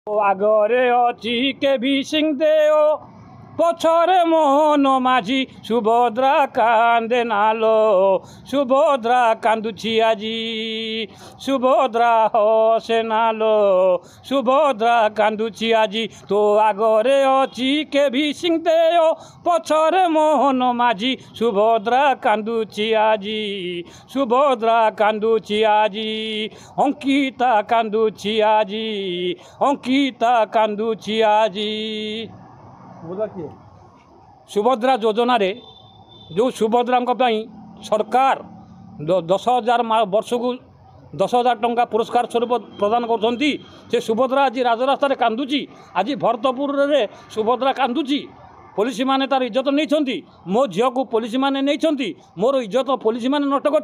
आगरे अच्छी के भी सिंह देओ पछरे मोहन माझी सुभद्रा कांदे नालो सुभद्रा कांदुची आजी सुभद्रा हसे नालो सुभद्रा कांदुची आजी तो आगरे अच्छी के भी सिंह देओ पछरे मोहन माझी सुभद्रा कांदुची आजी सुभद्रा कांदुची आजी अंकिता कांदुची आजी अंकिता कांदुची आजी सुभद्रा योजना रे जो सुभद्रा सरकार 10,000 वर्ष को 10,000 टंका पुरस्कार स्वरूप प्रदान कर सुभद्रा आज राजरास्ता कांदुची आज भरतपुर रे सुभद्रा कांदुची पुलिस माने तार इज्जत नहीं मो झील को पुलिस माने नहीं मोर इज्जत पुलिस माने नष्ट कर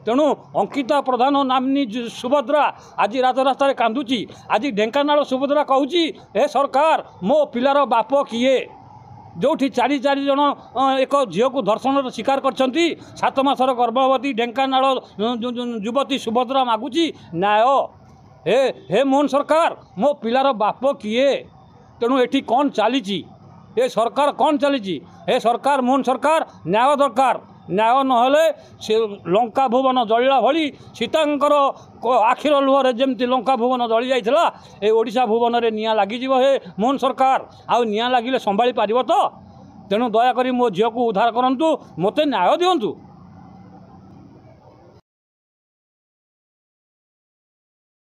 तेणु अंकिता प्रधान नामनी सुभद्रा आज राजरास्ता कांदुची आज ढेंकानाल सुभद्रा कहूँ ए सरकार मो पिलार बाप किए जो चार जन एक झील को धर्षण शिकार कर 7 मासर गर्भवती ढेंकानाल युवती सुभद्रा मागुची न्याय हे हे मोहन सरकार मो पिलार बाप किए तेणु एठी कौन चली ए सरकार कौन चली ए सरकार मोहन सरकार न्याय दरकार न्याय नहले से लंका भुवन जलिला भली सीतांकर आखिर लुहरे जमती लंका भुवन जली जाइथिला ए ओडिशा भुवन रे निया लागी जीव हे मोहन सरकार आ निया लागिले संभाली पारिबो तो तेणु दयाकरी मो झील को उद्धार करंतु मते न्याय दियंतु।